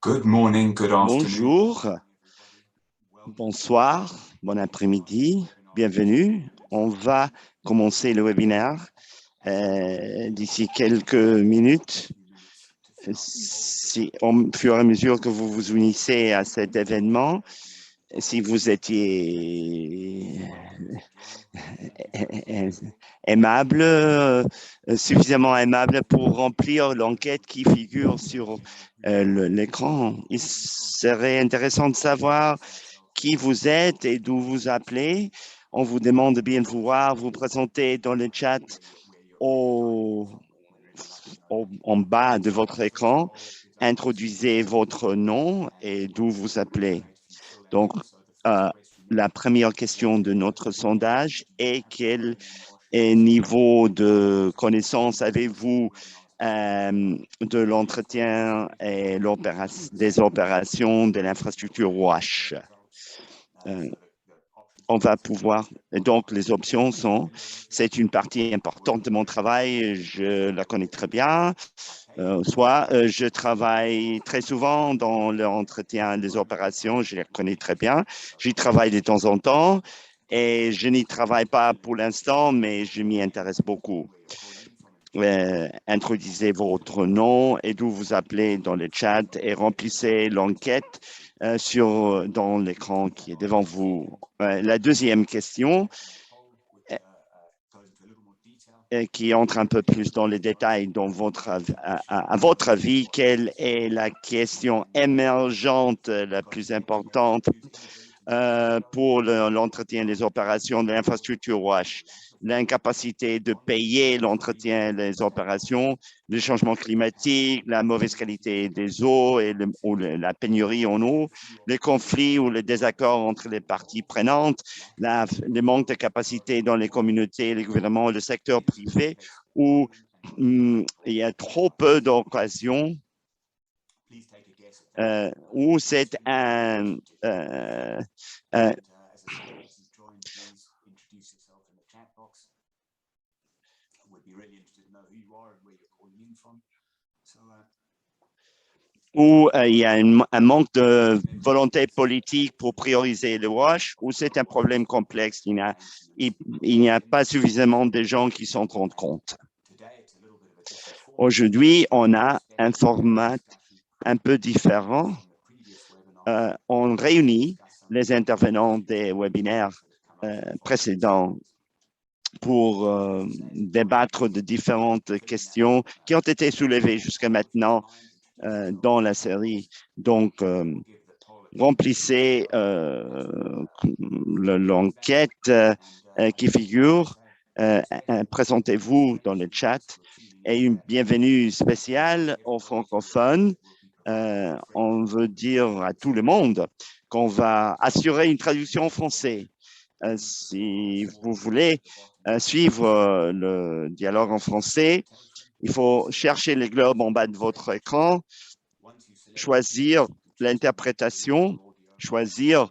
Good morning, good afternoon. Bonjour, bonsoir, bon après-midi, bienvenue. On va commencer le webinaire d'ici quelques minutes. Si, au fur et à mesure que vous vous unissez à cet événement, si vous étiez aimable, suffisamment aimable pour remplir l'enquête qui figure sur l'écran. Il serait intéressant de savoir qui vous êtes et d'où vous appelez. On vous demande de bien vouloir vous présenter dans le chat en bas de votre écran. Introduisez votre nom et d'où vous appelez. Donc, la première question de notre sondage est quel niveau de connaissance avez-vous de l'entretien et des opérations de l'infrastructure WASH? On va pouvoir, donc les options sont, c'est une partie importante de mon travail, je la connais très bien, soit je travaille très souvent dans l'entretien des opérations, je les connais très bien, j'y travaille de temps en temps et je n'y travaille pas pour l'instant, mais je m'y intéresse beaucoup. Introduisez votre nom et d'où vous appelez dans le chat et remplissez l'enquête dans l'écran qui est devant vous. La deuxième question qui entre un peu plus dans les détails dans à votre avis, quelle est la question émergente la plus importante pour l'entretien des opérations de l'infrastructure WASH? L'incapacité de payer l'entretien des opérations, le changement climatique, la mauvaise qualité des eaux ou la pénurie en eau, les conflits ou les désaccords entre les parties prenantes, le manque de capacité dans les communautés, les gouvernements et le secteur privé, où il y a trop peu d'occasions où c'est où il y a un manque de volonté politique pour prioriser le WASH, ou c'est un problème complexe, il n'y a pas suffisamment de gens qui s'en rendent compte. Aujourd'hui, on a un format un peu différent. On réunit les intervenants des webinaires précédents pour débattre de différentes questions qui ont été soulevées jusqu'à maintenant dans la série. Donc, remplissez l'enquête qui figure, présentez-vous dans le chat et une bienvenue spéciale aux francophones. On veut dire à tout le monde qu'on va assurer une traduction en français. Si vous voulez suivre le dialogue en français, il faut chercher les globes en bas de votre écran, choisir l'interprétation, choisir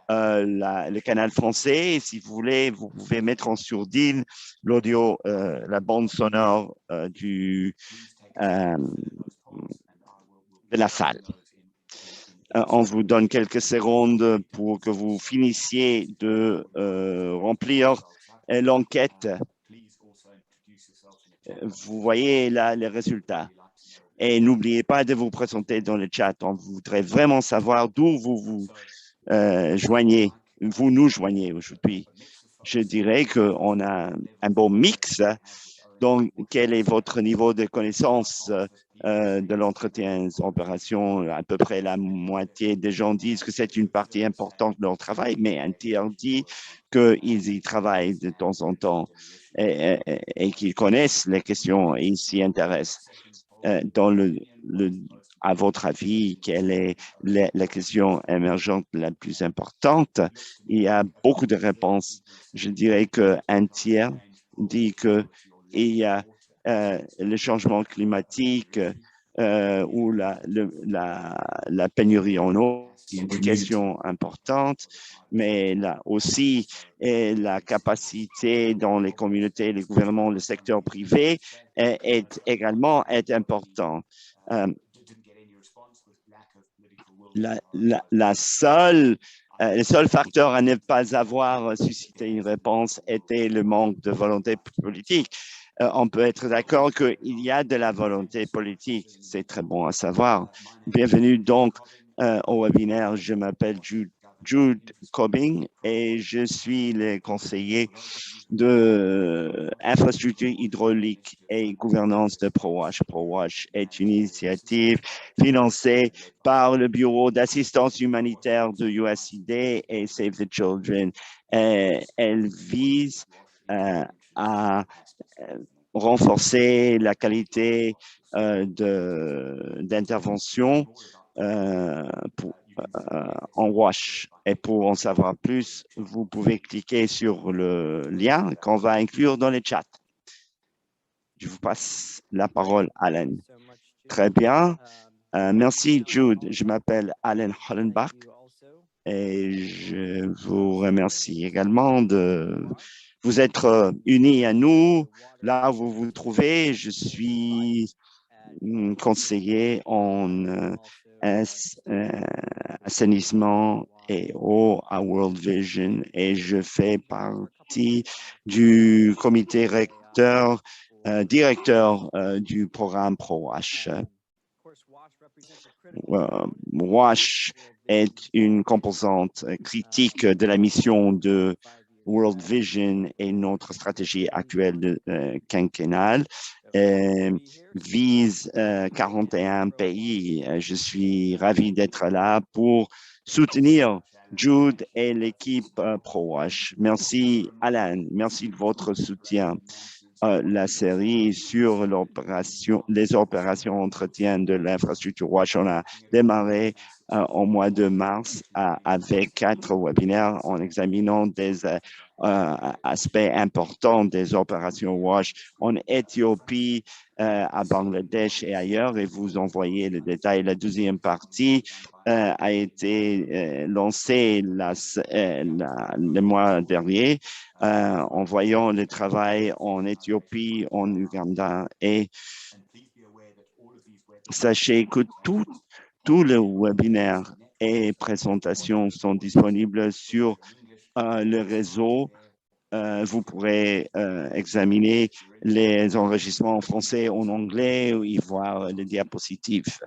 le canal français. Et si vous voulez, vous pouvez mettre en sourdine l'audio, la bande sonore de la salle. On vous donne quelques secondes pour que vous finissiez de remplir l'enquête. Vous voyez là les résultats. Et n'oubliez pas de vous présenter dans le chat. On voudrait vraiment savoir d'où vous joignez, vous nous joignez aujourd'hui. Je dirais qu'on a un bon mix. Donc, quel est votre niveau de connaissance de l'entretien des opérations? À peu près la moitié des gens disent que c'est une partie importante de leur travail, mais un tiers dit qu'ils y travaillent de temps en temps et qu'ils connaissent les questions et ils s'y intéressent. À votre avis, quelle est la question émergente la plus importante? Il y a beaucoup de réponses. Je dirais qu'un tiers dit qu'il y a le changement climatique ou la pénurie en eau, une question importante, mais là aussi la capacité dans les communautés, les gouvernements, le secteur privé est également important. le seul facteur à ne pas avoir suscité une réponse était le manque de volonté politique. On peut être d'accord qu'il y a de la volonté politique. C'est très bon à savoir. Bienvenue donc au webinaire. Je m'appelle Jude Cobbing et je suis le conseiller de infrastructure hydraulique et gouvernance de ProWash. ProWash est une initiative financée par le Bureau d'assistance humanitaire de USAID et Save the Children. Elle vise à renforcer la qualité d'intervention en WASH. Et pour en savoir plus, vous pouvez cliquer sur le lien qu'on va inclure dans le chat. Je vous passe la parole, Alan. Très bien. Merci, Jude. Je m'appelle Alan Hollenbach et je vous remercie également de vous être unis à nous. Là où vous vous trouvez, je suis conseiller en assainissement et eau à World Vision et je fais partie du comité recteur, directeur du programme ProWash. WASH est une composante critique de la mission de World Vision et notre stratégie actuelle quinquennale vise 41 pays. Je suis ravi d'être là pour soutenir Jude et l'équipe ProWash. Merci Alan, merci de votre soutien. La série sur les opérations entretien de l'infrastructure WASH. On a démarré au mois de mars avec 4 webinaires en examinant des aspects importants des opérations WASH en Éthiopie, à Bangladesh et ailleurs, et vous envoyez le détail. La deuxième partie a été lancée le mois dernier en voyant le travail en Éthiopie, en Ouganda. Et sachez que tous les webinaires et présentations sont disponibles sur le réseau. Vous pourrez examiner les enregistrements en français, en anglais, ou y voir les diapositives.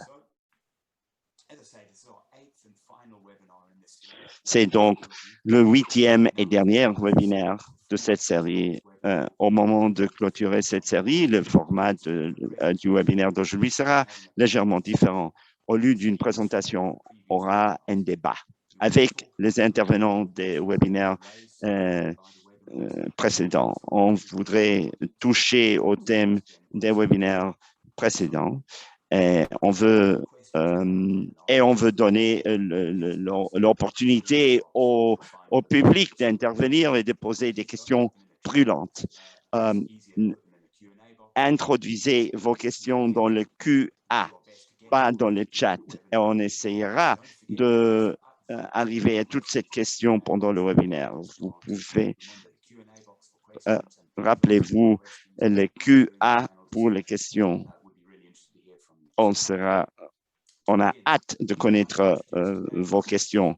C'est donc le 8e et dernier webinaire de cette série. Au moment de clôturer cette série, le format du webinaire d'aujourd'hui sera légèrement différent. Au lieu d'une présentation, on aura un débat avec les intervenants des webinaires précédents. On voudrait toucher au thème des webinaires précédents. On veut donner l'opportunité au public d'intervenir et de poser des questions brûlantes. Introduisez vos questions dans le QA, pas dans le chat, et on essayera de arriver à toutes ces questions pendant le webinaire. Vous pouvez, rappelez-vous, le QA pour les questions. On a hâte de connaître vos questions.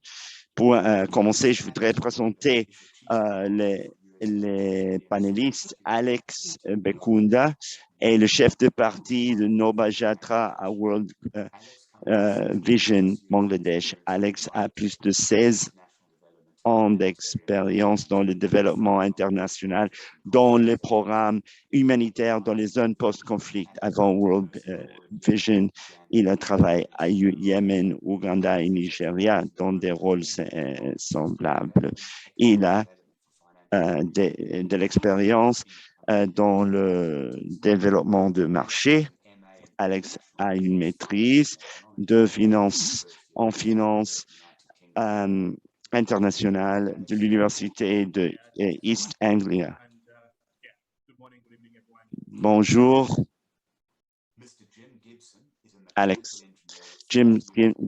Pour commencer, je voudrais présenter les panélistes. Alex Bekunda est le chef de parti de Noba Jatra à World Vision Bangladesh. Alex a plus de 16 ans d'expérience dans le développement international, dans les programmes humanitaires dans les zones post-conflit. Avant World Vision, il a travaillé à Yémen, Ouganda et Nigeria dans des rôles semblables. Il a de l'expérience dans le développement de marché. Alex a une maîtrise de finance en finance internationale de l'Université de East Anglia. Bonjour, Alex. Jim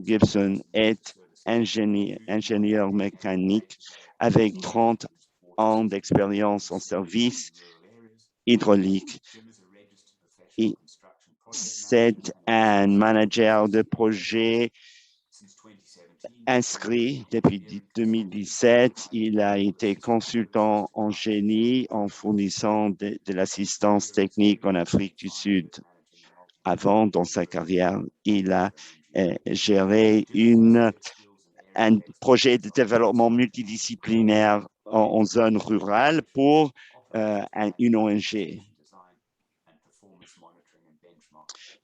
Gibson est ingénieur mécanique avec 30 ans d'expérience en service hydraulique. C'est un manager de projet inscrit depuis 2017. Il a été consultant en génie en fournissant de l'assistance technique en Afrique du Sud. Avant, dans sa carrière, il a géré un projet de développement multidisciplinaire en zone rurale pour une ONG.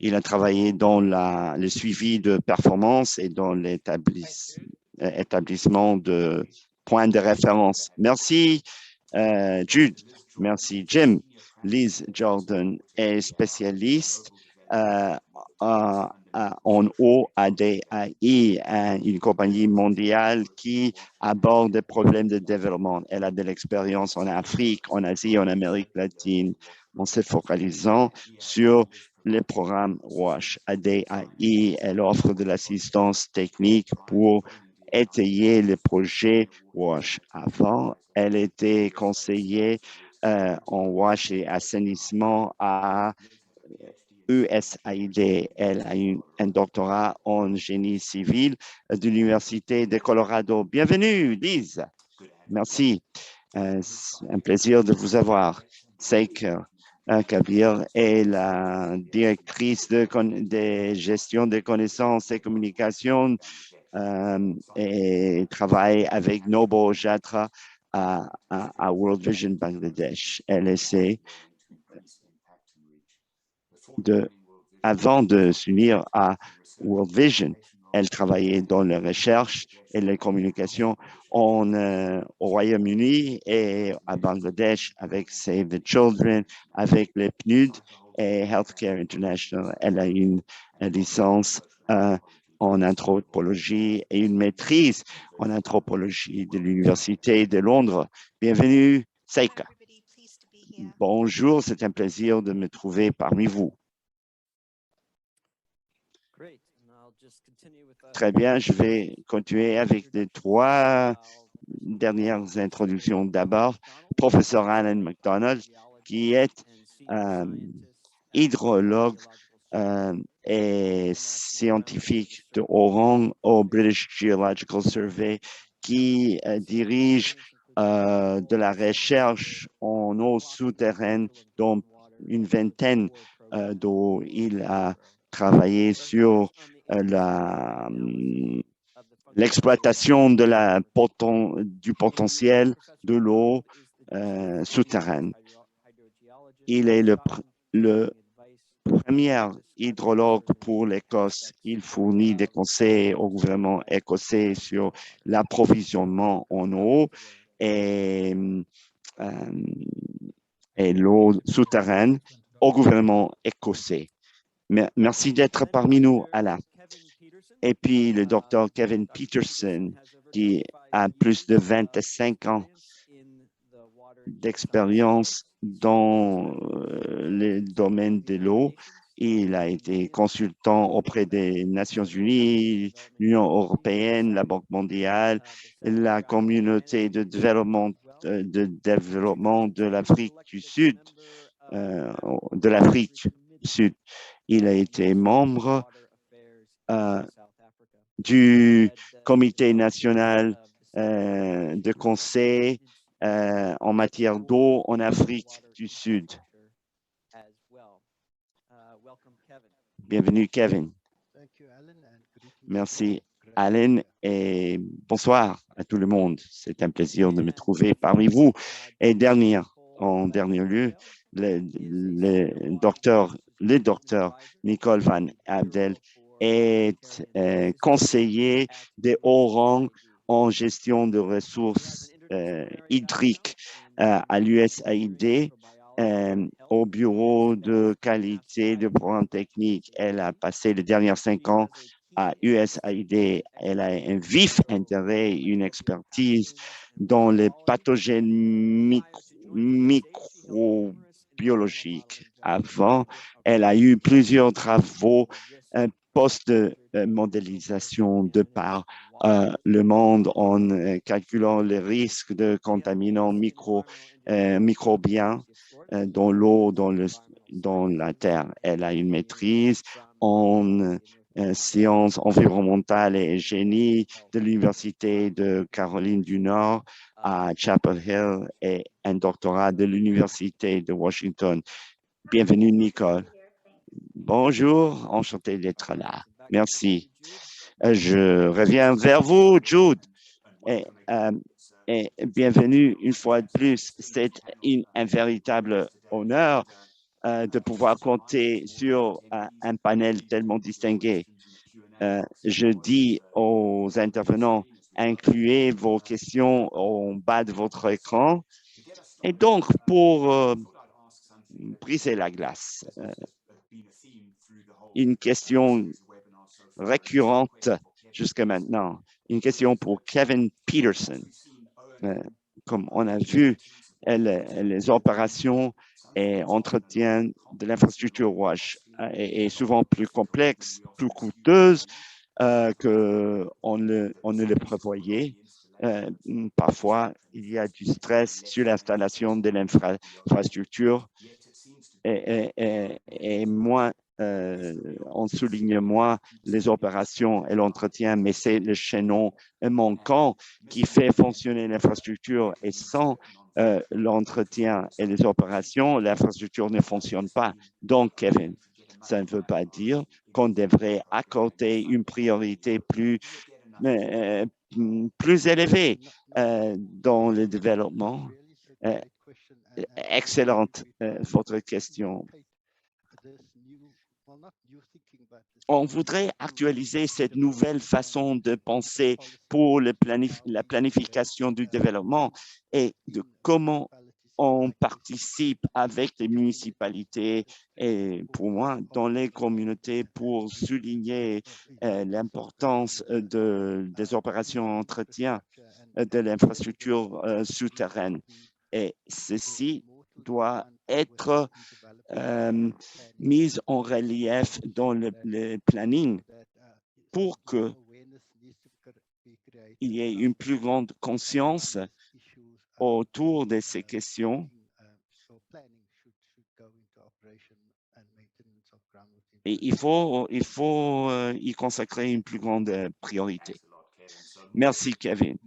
Il a travaillé dans le suivi de performance et dans l'établissement de points de référence. Merci, Jude. Merci, Jim. Liz Jordan est spécialiste en OADAI, une compagnie mondiale qui aborde des problèmes de développement. Elle a de l'expérience en Afrique, en Asie, en Amérique latine, en se focalisant sur les programmes WASH. ADAI, elle offre de l'assistance technique pour étayer les projets WASH. Avant, elle était conseillère en WASH et assainissement à USAID. Elle a un doctorat en génie civil de l'Université de Colorado. Bienvenue, Liz. Merci. C'est un plaisir de vous avoir. Seika Kabir est la directrice de gestion des connaissances et communications et travaille avec Nobo Jatra à World Vision Bangladesh. Elle essaie avant de s'unir à World Vision, elle travaillait dans la recherche et les communications au Royaume-Uni et à Bangladesh avec Save the Children, avec les PNUD et Healthcare International. Elle a une licence en anthropologie et une maîtrise en anthropologie de l'Université de Londres. Bienvenue, Seika. Bonjour, c'est un plaisir de me trouver parmi vous. Très bien, je vais continuer avec les trois dernières introductions. D'abord, professeur Alan MacDonald, qui est hydrologue et scientifique de haut rang au British Geological Survey, qui dirige de la recherche en eau souterraine dans une vingtaine d'eau. Il a travaillé sur l'exploitation du potentiel de l'eau souterraine. Il est le premier hydrologue pour l'Écosse. Il fournit des conseils au gouvernement écossais sur l'approvisionnement en eau et l'eau souterraine au gouvernement écossais. Merci d'être parmi nous, Alain. Et puis le docteur Kevin Peterson, qui a plus de 25 ans d'expérience dans le domaine de l'eau. Il a été consultant auprès des Nations Unies, l'Union européenne, la Banque mondiale, la communauté de développement de l'Afrique du Sud, Il a été membre du Comité national de conseil en matière d'eau en Afrique du Sud. Bienvenue, Kevin. Merci, Alan, et bonsoir à tout le monde. C'est un plaisir de me trouver parmi vous. Et en dernier lieu, le docteur Nicole Van Abdel est conseiller de haut rang en gestion de ressources hydriques à l'USAID au bureau de qualité de programme technique. Elle a passé les dernières 5 ans à USAID. Elle a un vif intérêt, une expertise dans les pathogènes microbiologiques. Avant, elle a eu plusieurs travaux post-modélisation de par le monde en calculant les risques de contaminants microbiens dans l'eau, dans la Terre. Elle a une maîtrise en sciences environnementales et génie de l'Université de Caroline du Nord à Chapel Hill et un doctorat de l'Université de Washington. Bienvenue, Nicole. Bonjour, enchanté d'être là. Merci. Je reviens vers vous, Jude. Et, et bienvenue une fois de plus. C'est un véritable honneur de pouvoir compter sur un panel tellement distingué. Je dis aux intervenants, incluez vos questions au bas de votre écran. Et donc, pour briser la glace, une question récurrente jusqu'à maintenant, une question pour Kevin Peterson. Comme on a vu, les opérations et entretien de l'infrastructure WASH est souvent plus complexe, plus coûteuse qu'on ne le prévoyait. Parfois, il y a du stress sur l'installation de l'infrastructure et moins on souligne moins les opérations et l'entretien, mais c'est le chaînon manquant qui fait fonctionner l'infrastructure et sans l'entretien et les opérations, l'infrastructure ne fonctionne pas. Donc, Kevin, ça ne veut pas dire qu'on devrait accorder une priorité plus élevée dans le développement. Excellente votre question. On voudrait actualiser cette nouvelle façon de penser pour la planification du développement et de comment on participe avec les municipalités et pour moi dans les communautés pour souligner l'importance des opérations d'entretien de l'infrastructure souterraine. Et ceci doit être mise en relief dans le planning pour qu'il y ait une plus grande conscience autour de ces questions. Et il faut y consacrer une plus grande priorité. Merci, Kevin.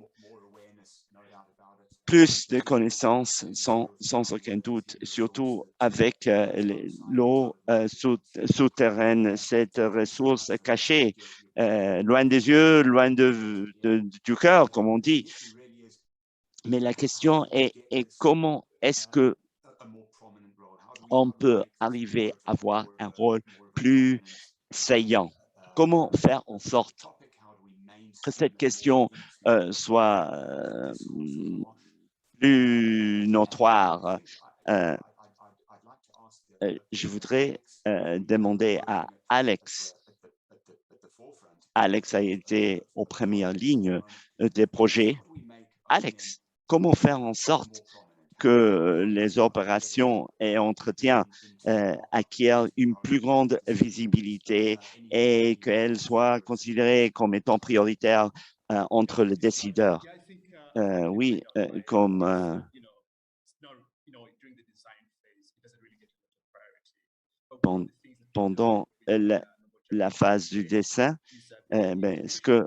Plus de connaissances sans aucun doute, surtout avec l'eau souterraine, cette ressource cachée, loin des yeux, loin du cœur, comme on dit. Mais la question est comment est-ce que on peut arriver à avoir un rôle plus saillant? Comment faire en sorte que cette question soit plus notoire? Je voudrais demander à Alex. Alex a été aux premières lignes des projets. Alex, comment faire en sorte que les opérations et entretiens acquièrent une plus grande visibilité et qu'elles soient considérées comme étant prioritaires entre les décideurs? Oui, comme pendant la phase du dessin, ce qu'on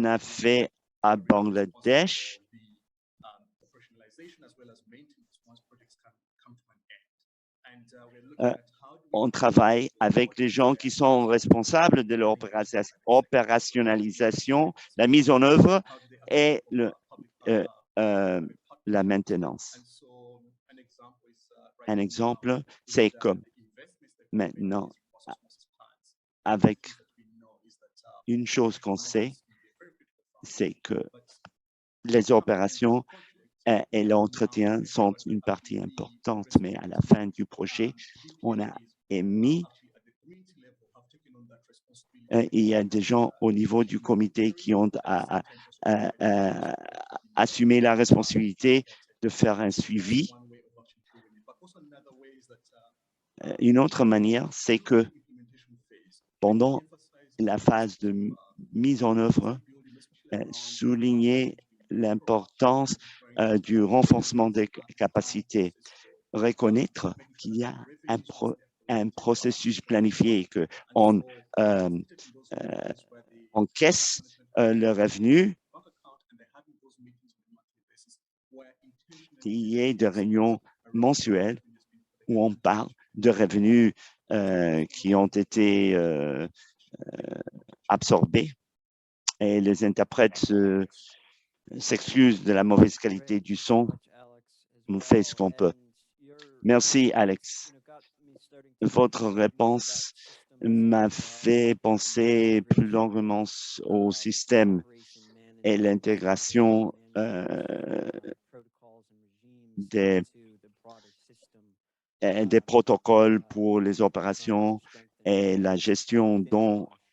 a fait à Bangladesh, on travaille avec les gens qui sont responsables de l'opérationnalisation, la mise en œuvre et la maintenance. Un exemple, c'est comme maintenant, avec une chose qu'on sait, c'est que les opérations et l'entretien sont une partie importante, mais à la fin du projet, on a émis, il y a des gens au niveau du comité qui ont assumé la responsabilité de faire un suivi. Une autre manière, c'est que pendant la phase de mise en œuvre, souligner l'importance du renforcement des capacités. reconnaître qu'il y a un processus planifié, qu'on encaisse le revenu, qu'il y ait des réunions mensuelles où on parle de revenus qui ont été absorbés et les interprètes s'excusent de la mauvaise qualité du son. On fait ce qu'on peut. Merci, Alex. Votre réponse m'a fait penser plus longuement au système et l'intégration des protocoles pour les opérations et la gestion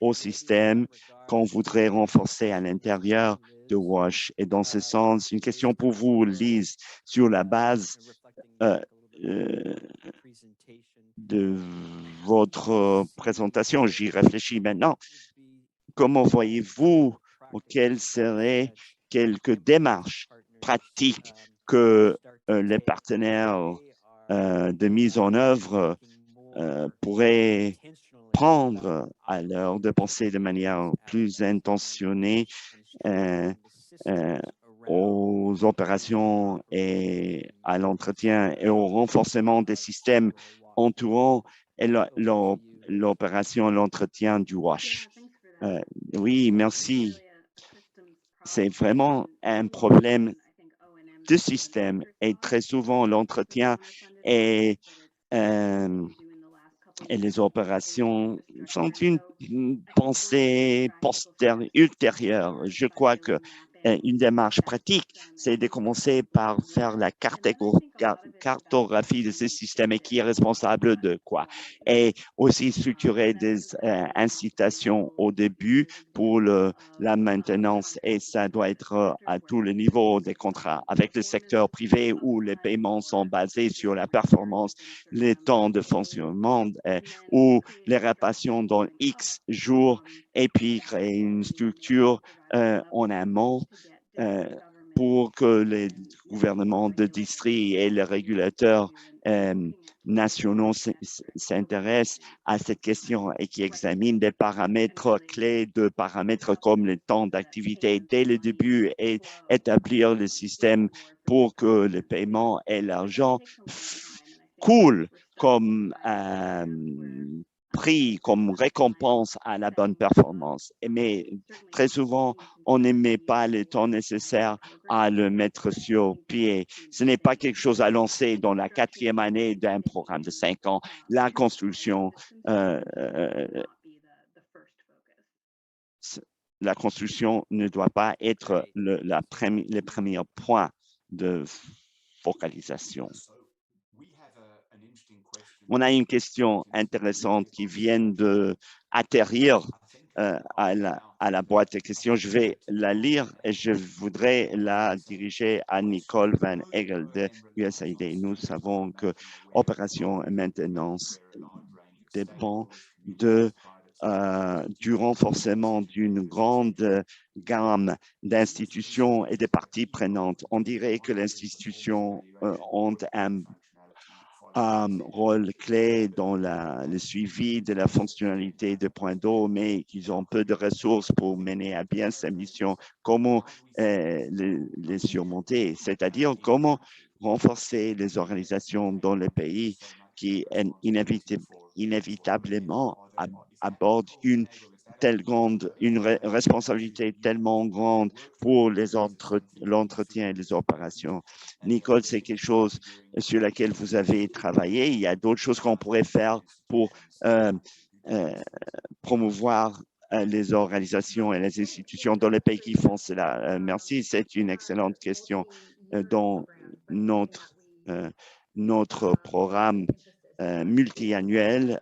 au système qu'on voudrait renforcer à l'intérieur de WASH. Et dans ce sens, une question pour vous, Lise, sur la base de votre présentation, j'y réfléchis maintenant. Comment voyez-vous quelles seraient quelques démarches pratiques que les partenaires de mise en œuvre pourraient prendre à l'heure de penser de manière plus intentionnée aux opérations et à l'entretien et au renforcement des systèmes entourant l'opération et l'entretien du WASH. Oui, merci. C'est vraiment un problème de système et très souvent l'entretien et les opérations sont une pensée ultérieure. Je crois que une démarche pratique, c'est de commencer par faire la cartographie de ce système et qui est responsable de quoi. Et aussi structurer des incitations au début pour la maintenance et ça doit être à tous les niveaux des contrats avec le secteur privé où les paiements sont basés sur la performance, les temps de fonctionnement ou les réparations dans X jours et puis créer une structure en amont pour que les gouvernements de district et les régulateurs nationaux s'intéressent à cette question et qui examinent des paramètres clés de paramètres comme le temps d'activité dès le début et établir le système pour que le paiement et l'argent coulent comme prix, comme récompense à la bonne performance. Mais très souvent, on ne met pas le temps nécessaire à le mettre sur pied. Ce n'est pas quelque chose à lancer dans la 4e année d'un programme de 5 ans. La construction, la construction ne doit pas être le premier point de focalisation. On a une question intéressante qui vient d'atterrir à la boîte de questions. Je vais la lire et je voudrais la diriger à Nicole Van Egel de USAID. Nous savons que opération et maintenance dépend du renforcement d'une grande gamme d'institutions et de parties prenantes. On dirait que les institutions ont un rôle clé dans le suivi de la fonctionnalité de points d'eau, mais qu'ils ont peu de ressources pour mener à bien ces missions. Comment les surmonter? C'est-à-dire comment renforcer les organisations dans les pays qui inévitablement abordent une responsabilité tellement grande pour l'entretien et les opérations. Nicole, c'est quelque chose sur laquelle vous avez travaillé. Il y a d'autres choses qu'on pourrait faire pour promouvoir les organisations et les institutions dans les pays qui font cela. Merci, c'est une excellente question dans notre programme multi-annuel.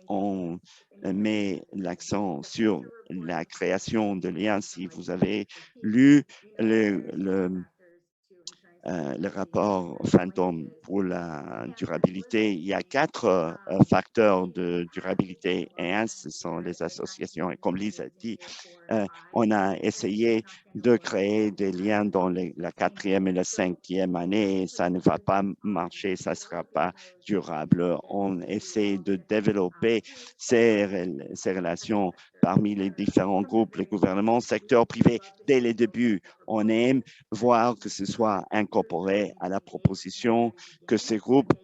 On met l'accent sur la création de liens. Si vous avez lu le rapport fantôme pour la durabilité. Il y a 4 facteurs de durabilité et un, ce sont les associations. Et comme Lise a dit, on a essayé de créer des liens dans la 4e et la 5e année et ça ne va pas marcher, ça ne sera pas durable. On essaie de développer ces relations parmi les différents groupes, le gouvernement, secteur privé, dès le début. On aime voir que ce soit incorporé à la proposition, que ces groupes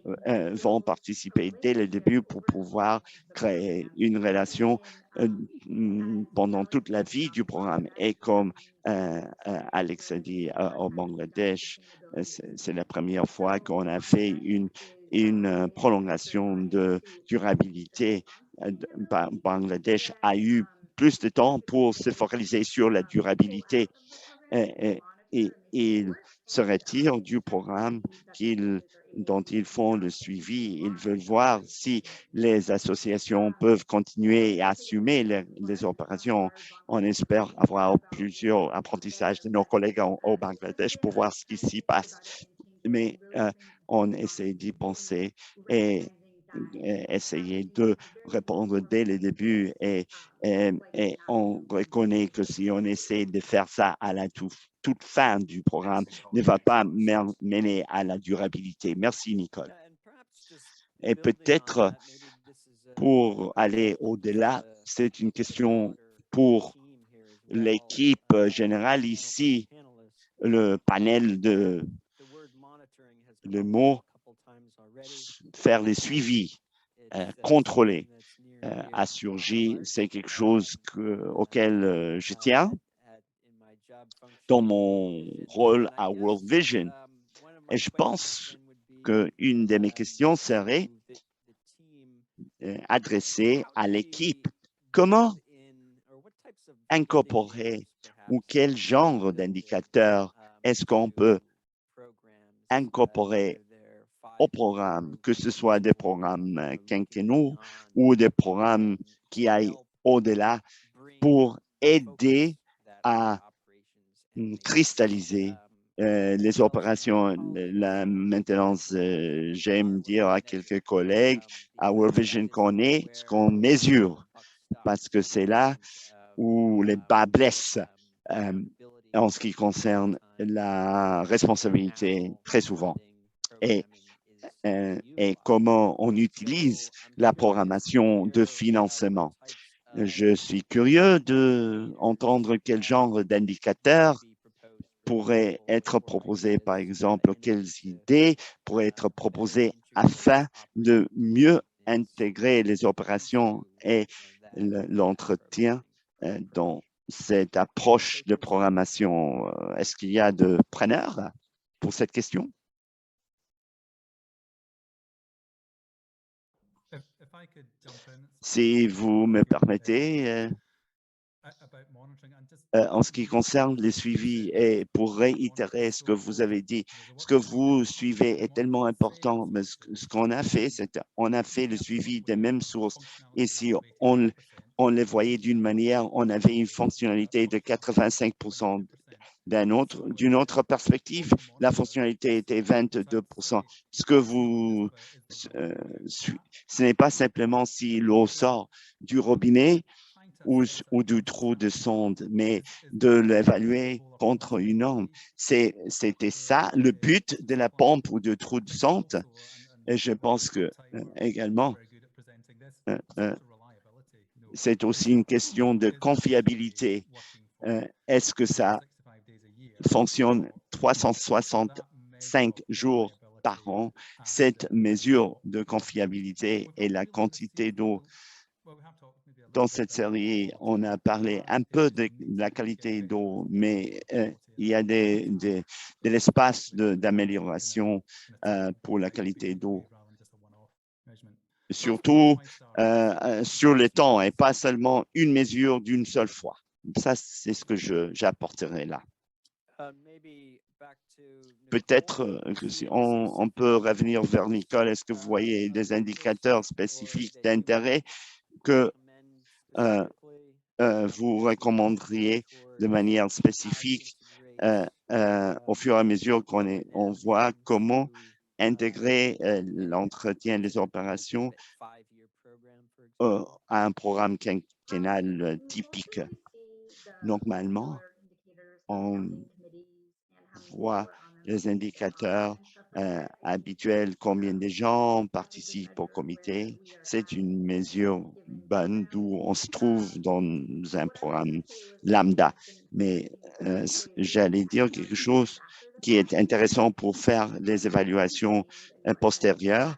vont participer dès le début pour pouvoir créer une relation pendant toute la vie du programme. Et comme Alex a dit au Bangladesh, c'est la première fois qu'on a fait une prolongation de durabilité. Bangladesh a eu plus de temps pour se focaliser sur la durabilité et ils se retirent du programme dont ils font le suivi. Ils veulent voir si les associations peuvent continuer à assumer les opérations. On espère avoir plusieurs apprentissages de nos collègues au Bangladesh pour voir ce qui s'y passe. Mais on essaie d'y penser et essayer de répondre dès le début et on reconnaît que si on essaie de faire ça à la toute fin du programme, ne va pas mener à la durabilité. Merci, Nicole. Et peut-être pour aller au-delà, c'est une question pour l'équipe générale ici, le panel le mot faire les suivis, contrôler a surgi. C'est quelque chose auquel je tiens dans mon rôle à World Vision. Et je pense qu'une de mes questions serait adressée à l'équipe. Comment incorporer ou quel genre d'indicateurs est-ce qu'on peut incorporer au programme, que ce soit des programmes quinquennaux ou des programmes qui aillent au-delà pour aider à cristalliser les opérations. La maintenance, j'aime dire à quelques collègues à World Vision qu'on est ce qu'on mesure, parce que c'est là où les bas blessent en ce qui concerne la responsabilité très souvent. Et comment on utilise la programmation de financement. Je suis curieux d'entendre quel genre d'indicateurs pourraient être proposés, par exemple, quelles idées pourraient être proposées afin de mieux intégrer les opérations et l'entretien dans cette approche de programmation. Est-ce qu'il y a de preneurs pour cette question? Si vous me permettez, en ce qui concerne les suivis, et pour réitérer ce que vous avez dit, ce que vous suivez est tellement important, mais ce qu'on a fait, c'est qu'on a fait le suivi des mêmes sources. Et si on les voyait d'une manière, on avait une fonctionnalité de 85%. D'une autre perspective, la fonctionnalité était 22%. Ce que ce n'est pas simplement si l'eau sort du robinet ou du trou de sonde, mais de l'évaluer contre une norme. C'était ça le but de la pompe ou du trou de sonde. Et je pense que également, c'est aussi une question de confiabilité. Est-ce que ça fonctionne 365 jours par an? Cette mesure de confiabilité et la quantité d'eau. Dans cette série, on a parlé un peu de la qualité d'eau, mais il y a de l'espace d'amélioration pour la qualité d'eau. Surtout sur le temps et pas seulement une mesure d'une seule fois. Ça, c'est ce que j'apporterai là. Peut-être que si on peut revenir vers Nicole, est-ce que vous voyez des indicateurs spécifiques d'intérêt que vous recommanderiez de manière spécifique au fur et à mesure on voit comment intégrer l'entretien des opérations à un programme quinquennal typique. Normalement, on voit les indicateurs habituels, combien de gens participent au comité. C'est une mesure bonne d'où on se trouve dans un programme lambda. Mais j'allais dire quelque chose qui est intéressant pour faire les évaluations postérieures,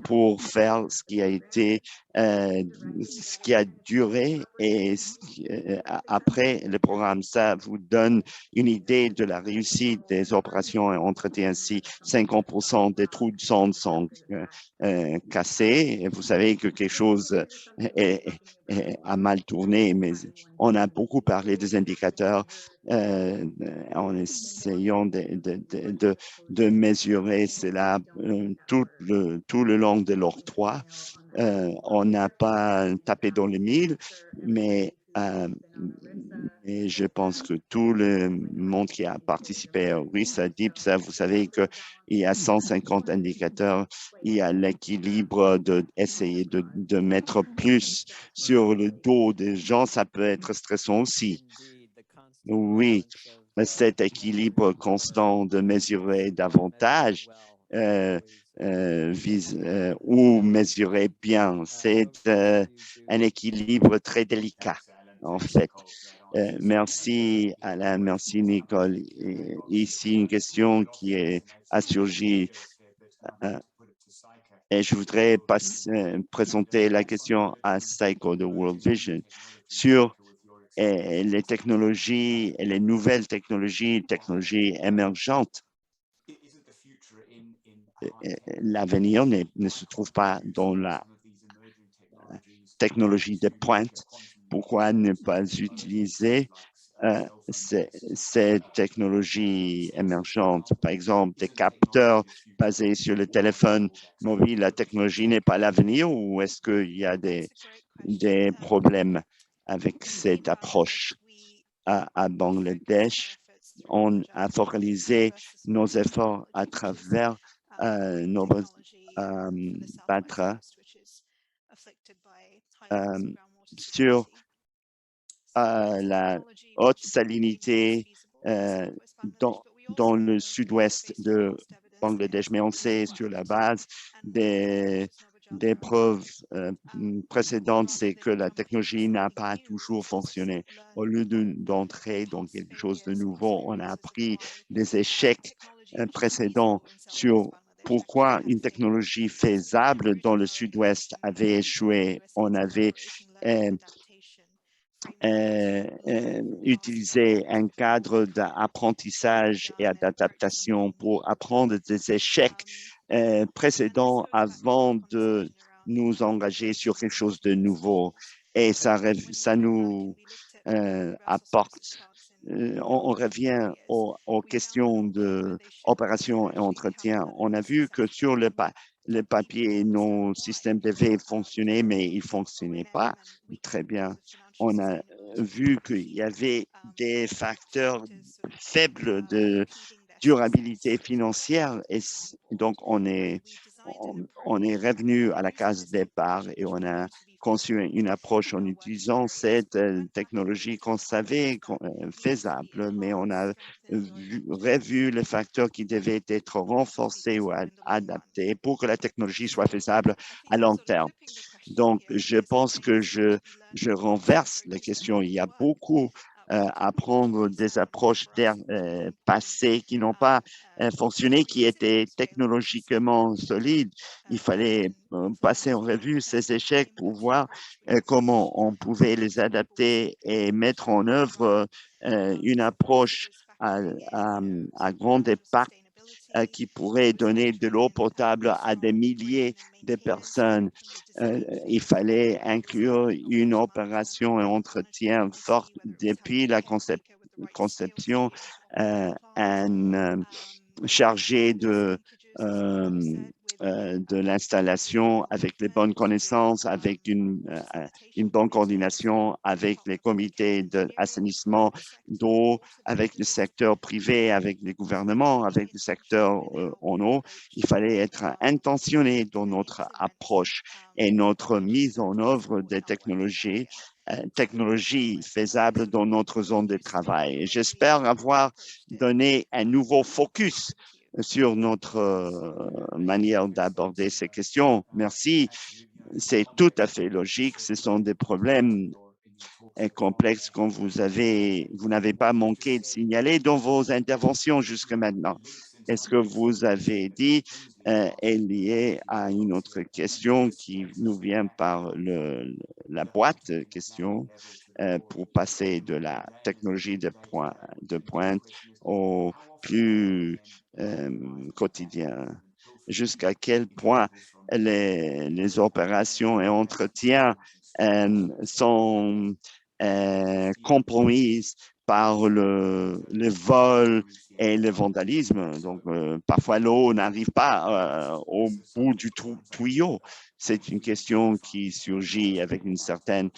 pour faire ce qui a été, ce qui a duré et après le programme. Ça vous donne une idée de la réussite des opérations et entretien. Si 50% des trous de sonde sont cassés, et vous savez que quelque chose a mal tourné, mais on a beaucoup parlé des indicateurs en essayant de mesurer cela tout le long de l'octroi. On n'a pas tapé dans les mille, mais et je pense que tout le monde qui a participé au RISA DIPSA, vous savez qu'il y a 150 indicateurs, il y a l'équilibre d'essayer de mettre plus sur le dos des gens, ça peut être stressant aussi. Oui, cet équilibre constant de mesurer davantage ou mesurer bien, c'est un équilibre très délicat, en fait. Merci Alain, merci Nicole. Et ici, une question a surgi et je voudrais présenter la question à Psycho de World Vision sur les technologies et les nouvelles technologies émergentes. L'avenir ne se trouve pas dans la technologie de pointe. Pourquoi ne pas utiliser ces technologies émergentes? Par exemple, des capteurs basés sur le téléphone mobile, la technologie n'est pas l'avenir ou est-ce qu'il y a des problèmes avec cette approche? À Bangladesh, on a focalisé nos efforts à travers nos battre sur la haute salinité dans le sud-ouest de Bangladesh, mais on sait sur la base des preuves précédentes, c'est que la technologie n'a pas toujours fonctionné. Au lieu d'entrer dans quelque chose de nouveau, on a appris des échecs précédents sur pourquoi une technologie faisable dans le sud-ouest avait échoué. On avait utiliser un cadre d'apprentissage et d'adaptation pour apprendre des échecs précédents avant de nous engager sur quelque chose de nouveau. Et ça nous apporte, on revient aux questions d'opération et entretien. On a vu que sur le papier, nos systèmes PV fonctionnaient, mais ils ne fonctionnaient pas très bien. On a vu qu'il y avait des facteurs faibles de durabilité financière et donc on est revenu à la case départ et on a conçu une approche en utilisant cette technologie qu'on savait faisable, mais on a revu les facteurs qui devaient être renforcés ou adaptés pour que la technologie soit faisable à long terme. Donc, je pense que je renverse la question. Il y a beaucoup à prendre des approches passées qui n'ont pas fonctionné, qui étaient technologiquement solides. Il fallait passer en revue ces échecs pour voir comment on pouvait les adapter et mettre en œuvre une approche à grand impact qui pourrait donner de l'eau potable à des milliers de personnes. Il fallait inclure une opération et entretien forte depuis la conception, un chargé de de l'installation avec les bonnes connaissances, avec une bonne coordination avec les comités d'assainissement d'eau, avec le secteur privé, avec les gouvernements, avec le secteur en eau. Il fallait être intentionné dans notre approche et notre mise en œuvre des technologies faisables dans notre zone de travail. Et j'espère avoir donné un nouveau focus sur notre manière d'aborder ces questions. Merci. C'est tout à fait logique. Ce sont des problèmes complexes que vous n'avez pas manqué de signaler dans vos interventions jusque maintenant. Est-ce que vous avez dit est lié à une autre question qui nous vient par la boîte question pour passer de la technologie de pointe au plus quotidien? Jusqu'à quel point les opérations et entretiens sont compromises par le vol et le vandalisme. Donc, parfois, l'eau n'arrive pas au bout du tuyau. C'est une question qui surgit avec une certaine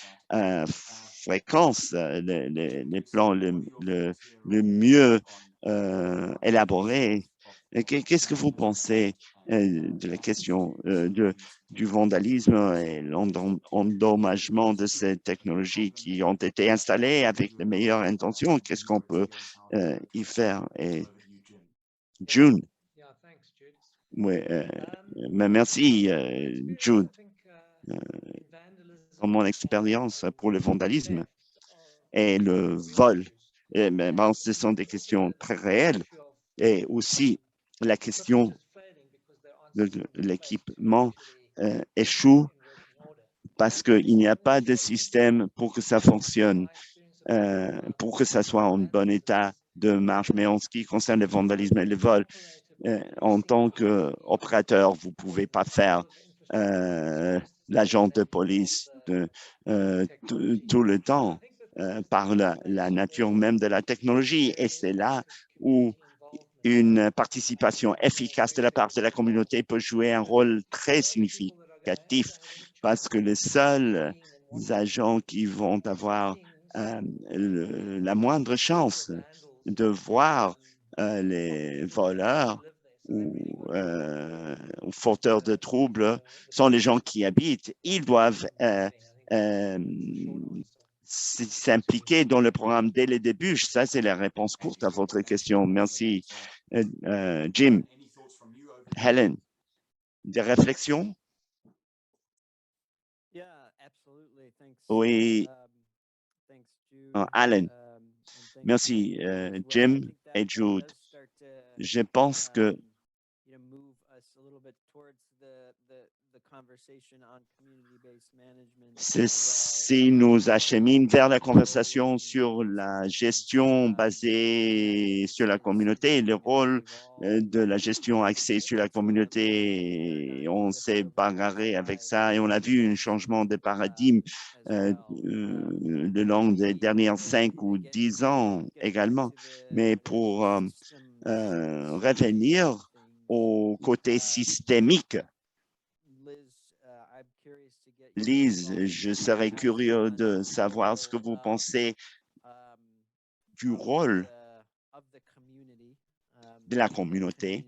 fréquence. Les plans le mieux élaborés. Qu'est-ce que vous pensez de la question du vandalisme et l'endommagement de ces technologies qui ont été installées avec les meilleures intentions? Qu'est-ce qu'on peut y faire? Et June, oui, mais merci, Jude. Dans mon expérience pour le vandalisme et le vol, ce sont des questions très réelles et aussi la question de l'équipement échoue parce qu'il n'y a pas de système pour que ça fonctionne, pour que ça soit en bon état de marche. Mais en ce qui concerne le vandalisme et le vol, en tant qu'opérateur, vous ne pouvez pas faire l'agent de police tout le temps par la nature même de la technologie. Et c'est là où une participation efficace de la part de la communauté peut jouer un rôle très significatif parce que les seuls agents qui vont avoir la moindre chance de voir les voleurs ou fauteurs de troubles sont les gens qui habitent. Ils doivent s'impliquer dans le programme dès le début. Ça, c'est la réponse courte à votre question. Merci. Jim, Helen, des réflexions? Oui, Alan, merci, Jim et Jude. Je pense que ceci nous achemine vers la conversation sur la gestion basée sur la communauté, le rôle de la gestion axée sur la communauté. On s'est bagarré avec ça et on a vu un changement de paradigme le long des dernières 5 ou 10 ans également. Mais pour revenir au côté systémique, Liz, je serais curieux de savoir ce que vous pensez du rôle de la communauté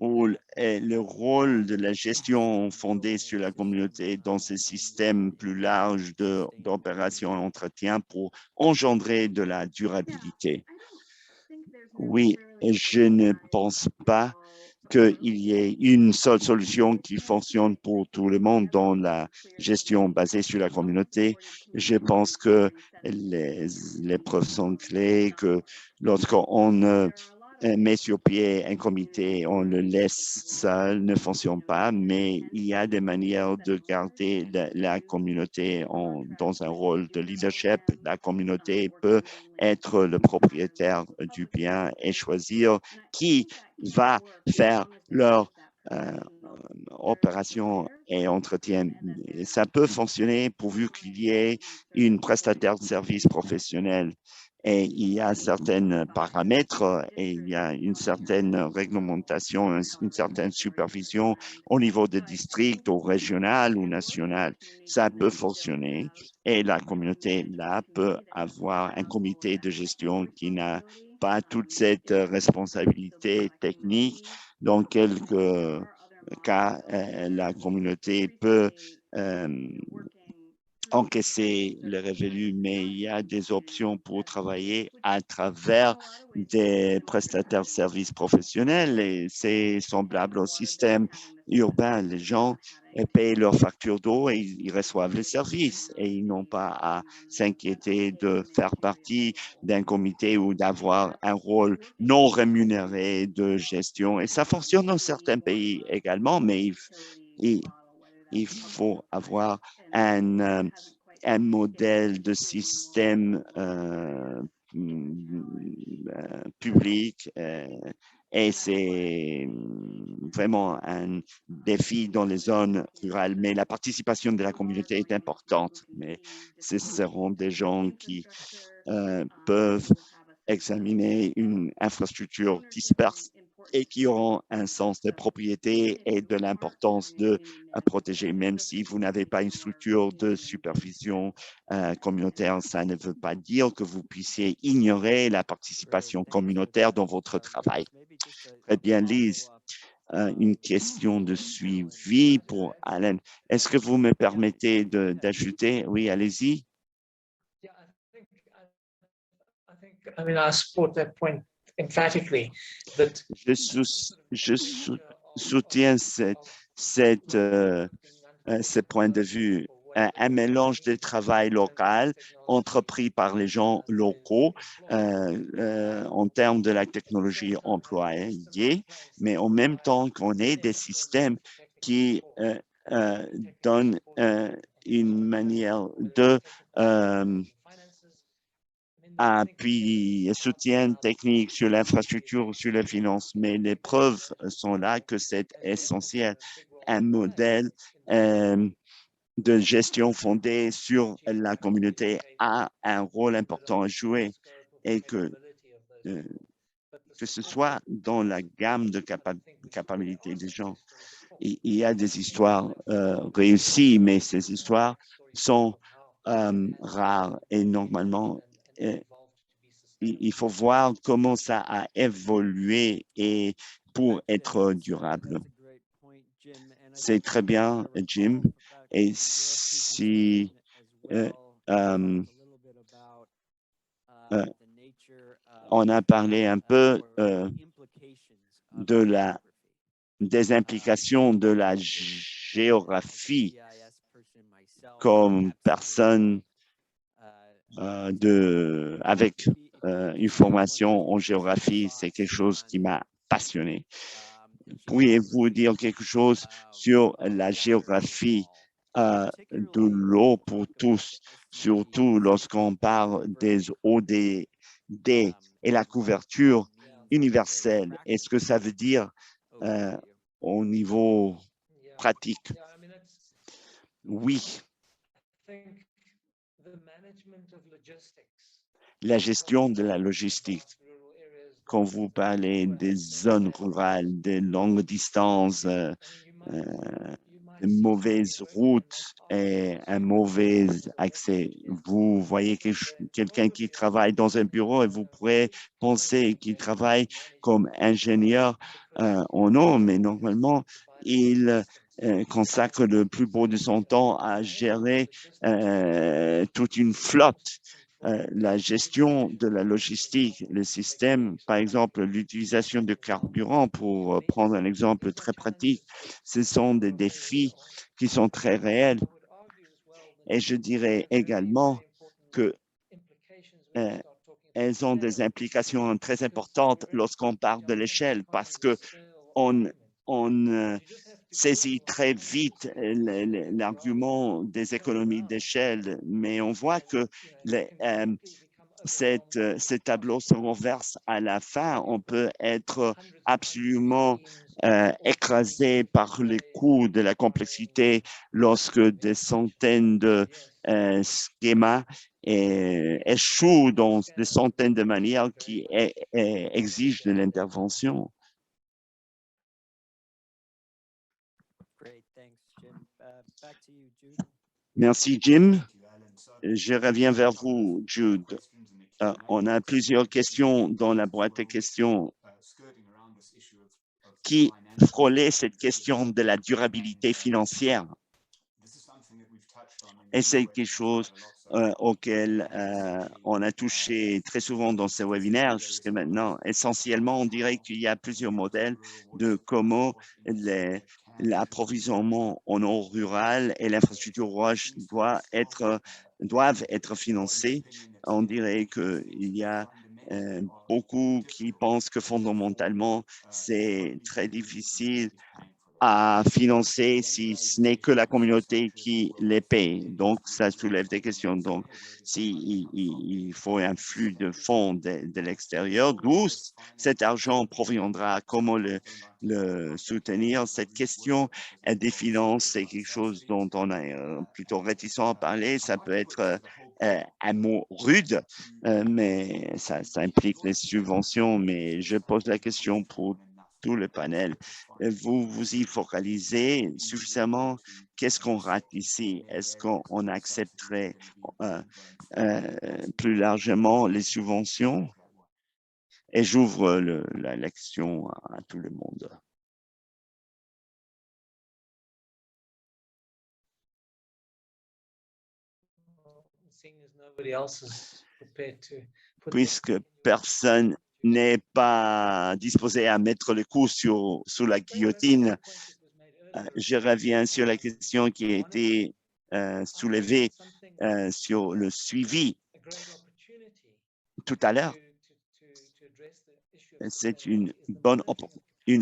ou le rôle de la gestion fondée sur la communauté dans ce système plus large d'opération et entretien pour engendrer de la durabilité. Oui, je ne pense pas qu'il y ait une seule solution qui fonctionne pour tout le monde dans la gestion basée sur la communauté. Je pense que les preuves sont clés, que lorsqu'on met sur pied un comité, on le laisse seul, ne fonctionne pas, mais il y a des manières de garder la communauté dans un rôle de leadership. La communauté peut être le propriétaire du bien et choisir qui va faire leur opération et entretien. Ça peut fonctionner pourvu qu'il y ait une prestataire de service professionnel Et il y a certains paramètres et il y a une certaine réglementation, une certaine supervision au niveau de district ou régional ou national. Ça peut fonctionner et la communauté là peut avoir un comité de gestion qui n'a pas toute cette responsabilité technique. Dans quelques cas, la communauté peut encaisser le revenu, mais il y a des options pour travailler à travers des prestataires de services professionnels et c'est semblable au système urbain. Les gens payent leurs factures d'eau et ils reçoivent les services et ils n'ont pas à s'inquiéter de faire partie d'un comité ou d'avoir un rôle non rémunéré de gestion. Et ça fonctionne dans certains pays également, mais il faut avoir un modèle de système public et c'est vraiment un défi dans les zones rurales. Mais la participation de la communauté est importante. Mais ce seront des gens qui peuvent examiner une infrastructure disperse et qui auront un sens de propriété et de l'importance de protéger, même si vous n'avez pas une structure de supervision communautaire. Ça ne veut pas dire que vous puissiez ignorer la participation communautaire dans votre travail. Très bien, Lise. Une question de suivi pour Alain. Est-ce que vous me permettez d'ajouter? Oui, allez-y. I mean, I support that point emphatically. That je soutiens ce point de vue. Un mélange de travail local entrepris par les gens locaux en termes de la technologie employée, mais en même temps qu'on ait des systèmes qui donnent une manière de appui et soutien technique sur l'infrastructure, sur les finances, mais les preuves sont là que c'est essentiel. Un modèle de gestion fondé sur la communauté a un rôle important à jouer et que ce soit dans la gamme de capacités des gens. Il y a des histoires réussies, mais ces histoires sont rares et normalement, il faut voir comment ça a évolué et pour être durable. C'est très bien, Jim. Et si on a parlé un peu des implications de la géographie comme personne avec une formation en géographie, c'est quelque chose qui m'a passionné. Pourriez-vous dire quelque chose sur la géographie de l'eau pour tous, surtout lorsqu'on parle des ODD et la couverture universelle? Est-ce que ça veut dire au niveau pratique? Oui. La gestion de la logistique. Quand vous parlez des zones rurales, des longues distances, une mauvaise route et un mauvais accès. Vous voyez quelqu'un qui travaille dans un bureau et vous pourrez penser qu'il travaille comme ingénieur en eau, mais normalement, il consacre le plus beau de son temps à gérer toute une flotte. La gestion de la logistique, le système, par exemple, l'utilisation de carburant, pour prendre un exemple très pratique, ce sont des défis qui sont très réels. Et je dirais également que elles ont des implications très importantes lorsqu'on parle de l'échelle parce qu'on saisit très vite l'argument des économies d'échelle, mais on voit que ces tableaux se renversent à la fin. On peut être absolument écrasé par les coûts de la complexité lorsque des centaines de schémas échouent dans des centaines de manières qui exigent de l'intervention. Merci, Jim. Je reviens vers vous, Jude. On a plusieurs questions dans la boîte à questions qui frôlaient cette question de la durabilité financière. Et c'est quelque chose auquel on a touché très souvent dans ces webinaires jusqu'à maintenant. Essentiellement, on dirait qu'il y a plusieurs modèles de comment l'approvisionnement en eau rurale et l'infrastructure rouge doivent être financés. On dirait qu'il y a beaucoup qui pensent que fondamentalement, c'est très difficile à financer si ce n'est que la communauté qui les paye. Donc, ça soulève des questions. Donc, il faut un flux de fonds de l'extérieur, d'où cet argent proviendra, comment le soutenir. Cette question des finances, c'est quelque chose dont on est plutôt réticent à parler. Ça peut être un mot rude, mais ça implique les subventions. Mais je pose la question pour tout le panel. Vous vous y focalisez suffisamment. Qu'est-ce qu'on rate ici? Est-ce qu'on accepterait plus largement les subventions? Et j'ouvre la question à tout le monde. Puisque personne n'est pas disposé à mettre le coup sous la guillotine, je reviens sur la question qui a été soulevée sur le suivi tout à l'heure. C'est une bonne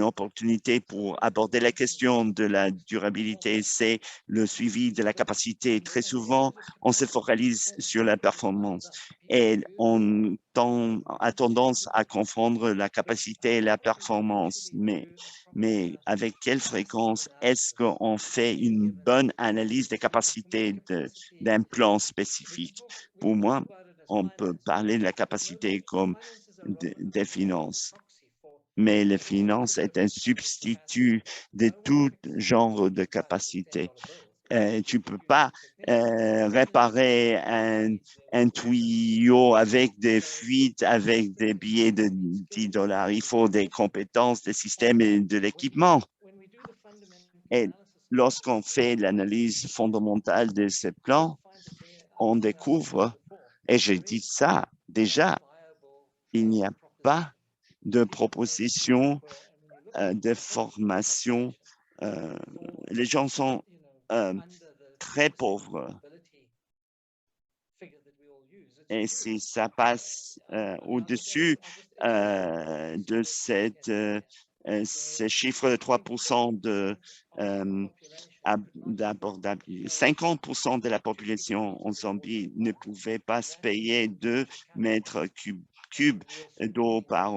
opportunité pour aborder la question de la durabilité, c'est le suivi de la capacité. Très souvent, on se focalise sur la performance et on a tendance à confondre la capacité et la performance. Mais avec quelle fréquence est-ce qu'on fait une bonne analyse des capacités d'un plan spécifique? Pour moi, on peut parler de la capacité comme des finances. Mais les finances est un substitut de tout genre de capacité. Tu ne peux pas réparer un tuyau avec des fuites, avec des billets de $10. Il faut des compétences, des systèmes et de l'équipement. Et lorsqu'on fait l'analyse fondamentale de ces plans, on découvre, et je dis ça déjà, il n'y a pas de proposition de formation. Les gens sont très pauvres. Et si ça passe au-dessus de ce chiffre de 3% d'abordabilité, 50% de la population en Zambie ne pouvait pas se payer 2 mètres cubes d'eau par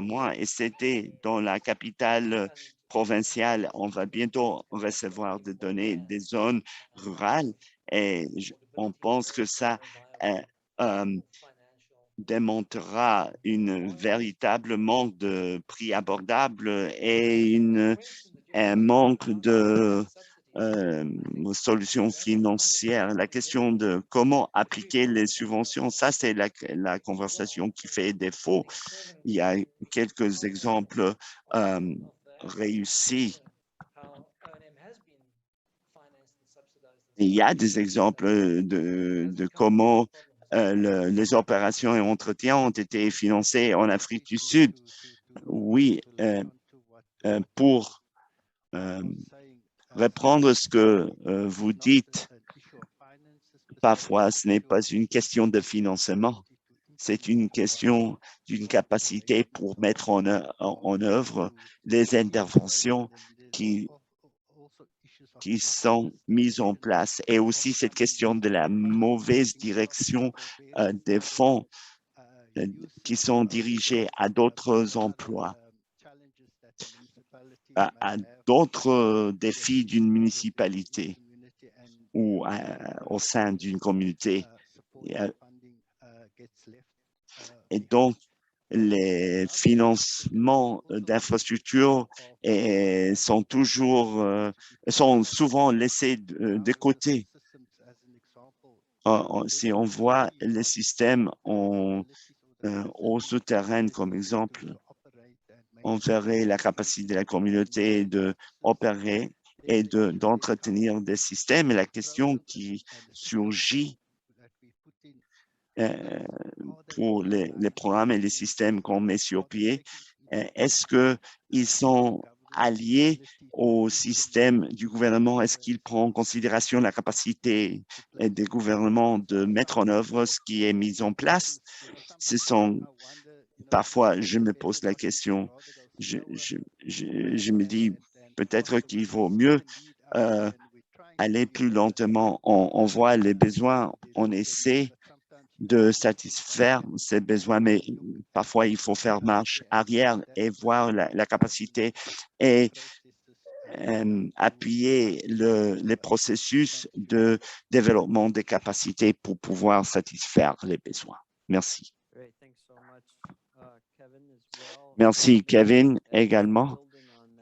mois. Et c'était dans la capitale provinciale. On va bientôt recevoir des données des zones rurales et on pense que ça démontrera une véritable manque de prix abordables et un manque de solutions financières. La question de comment appliquer les subventions, ça c'est la conversation qui fait défaut. Il y a quelques exemples réussis. Il y a des exemples de comment les opérations et entretiens ont été financés en Afrique du Sud. Oui, pour reprendre ce que vous dites, parfois ce n'est pas une question de financement, c'est une question d'une capacité pour mettre en œuvre les interventions qui qui sont mises en place et aussi cette question de la mauvaise direction des fonds qui sont dirigés à d'autres emplois, à d'autres défis d'une municipalité ou au sein d'une communauté. Et donc, les financements d'infrastructures sont souvent laissés de côté. Si on voit les systèmes au souterrain comme exemple, on verrait la capacité de la communauté d'opérer et d'entretenir des systèmes. Et la question qui surgit pour les programmes et les systèmes qu'on met sur pied, est-ce qu'ils sont alliés au système du gouvernement? Est-ce qu'il prend en considération la capacité des gouvernements de mettre en œuvre ce qui est mis en place? Parfois, je me pose la question, je me dis peut-être qu'il vaut mieux aller plus lentement. On voit les besoins, on essaie de satisfaire ces besoins, mais parfois il faut faire marche arrière et voir la capacité et appuyer les processus de développement des capacités pour pouvoir satisfaire les besoins. Merci. Merci, Kevin, également.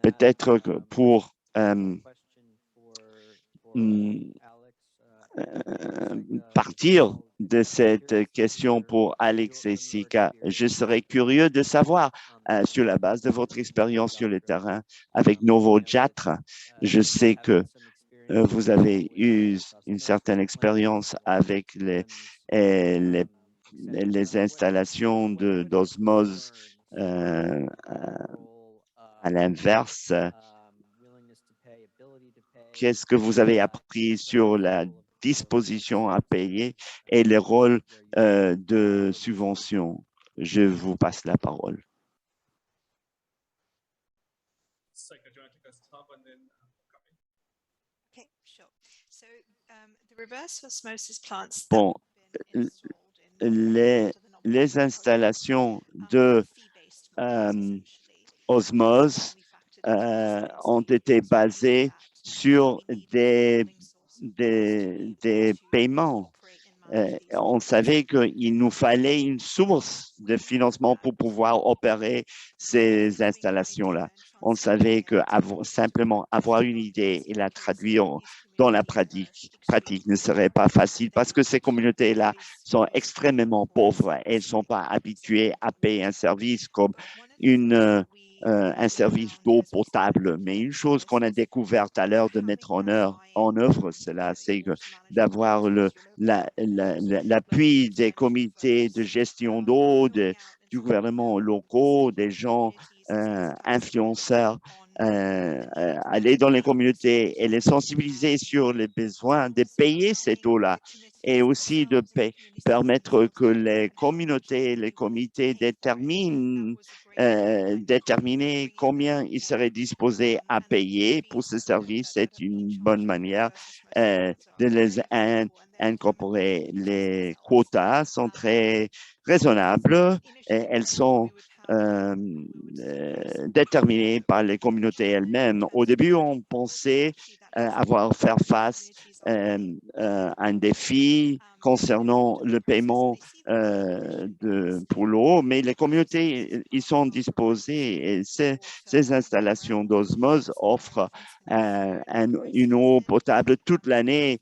Peut-être pour partir de cette question pour Alex et Sika, je serais curieux de savoir, sur la base de votre expérience sur le terrain avec NovoJatra, je sais que vous avez eu une certaine expérience avec les installations d'osmose à l'inverse. Qu'est-ce que vous avez appris sur la disposition à payer et les rôles de subvention? Je vous passe la parole. Bon, les installations de osmose ont été basées sur des paiements. On savait qu'il nous fallait une source de financement pour pouvoir opérer ces installations-là. On savait que simplement avoir une idée et la traduire dans la pratique ne serait pas facile parce que ces communautés-là sont extrêmement pauvres. Elles ne sont pas habituées à payer un service comme un service d'eau potable. Mais une chose qu'on a découverte à l'heure de mettre en œuvre cela, c'est d'avoir l'appui des comités de gestion d'eau, du gouvernement locaux, des gens influenceurs, aller dans les communautés et les sensibiliser sur les besoins de payer cette eau-là et aussi de permettre que les communautés, les comités déterminer combien ils seraient disposés à payer pour ce service. C'est une bonne manière de les incorporer. Les quotas sont très raisonnables et elles sont déterminées par les communautés elles-mêmes. Au début, on pensait faire face à un défi concernant le paiement pour l'eau, mais les communautés y sont disposées et ces installations d'osmose offrent une eau potable toute l'année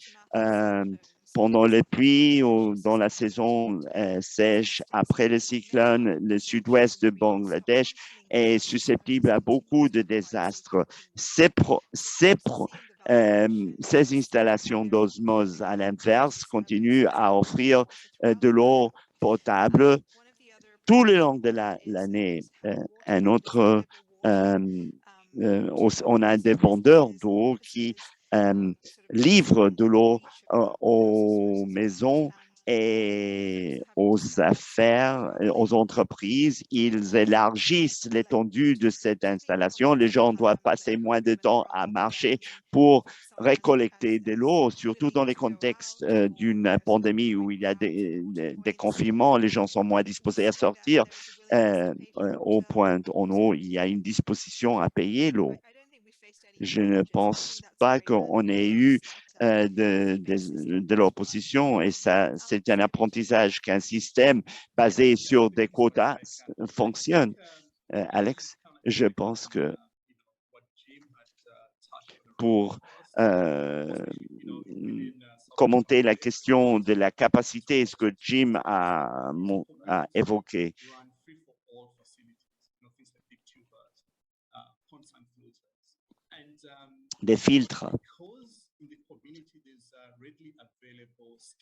pendant les pluies ou dans la saison sèche. Après le cyclone, le sud-ouest de Bangladesh est susceptible à beaucoup de désastres. Ces installations d'osmose, à l'inverse, continuent à offrir de l'eau potable tout le long de l'année. On a des vendeurs d'eau qui livrent de l'eau aux maisons et aux affaires, aux entreprises, ils élargissent l'étendue de cette installation. Les gens doivent passer moins de temps à marcher pour récolter de l'eau, surtout dans les contextes d'une pandémie où il y a des confinements, les gens sont moins disposés à sortir. Au point en eau, il y a une disposition à payer l'eau. Je ne pense pas qu'on ait eu de l'opposition et ça, c'est un apprentissage qu'un système basé sur des quotas fonctionne. Alex, je pense que pour commenter la question de la capacité, ce que Jim a évoqué, des filtres,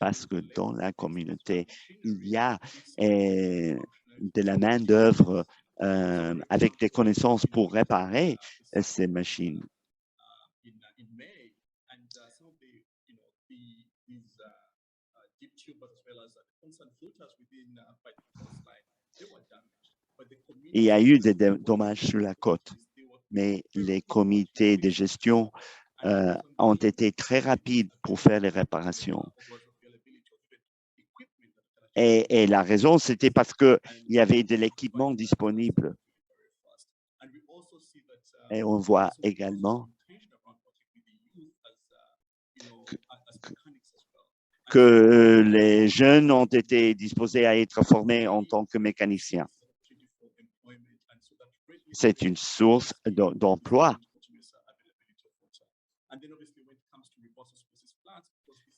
parce que dans la communauté, il y a de la main-d'œuvre avec des connaissances pour réparer ces machines. Il y a eu des dommages sur la côte, mais les comités de gestion ont été très rapides pour faire les réparations. Et la raison, c'était parce qu'il y avait de l'équipement disponible. Et on voit également que les jeunes ont été disposés à être formés en tant que mécaniciens. C'est une source d'emploi.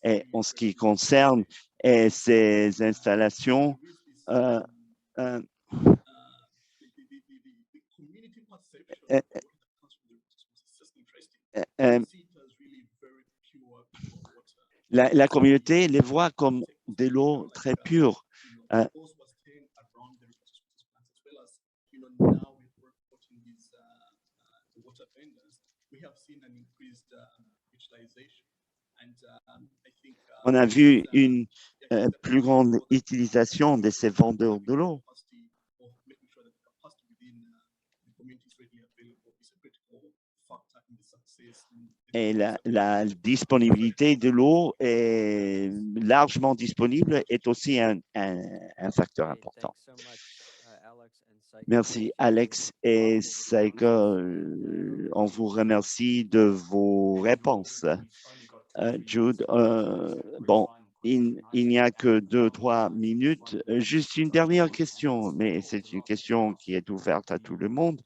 Et en ce qui concerne ces installations, la communauté les voit comme de l'eau très pure. On a vu une plus grande utilisation de ces vendeurs de l'eau. Et la disponibilité de l'eau est largement disponible est aussi un facteur important. Merci Alex et Saika. On vous remercie de vos réponses. Jude, bon, il n'y a que 2-3 minutes. Juste une dernière question, mais c'est une question qui est ouverte à tout le monde.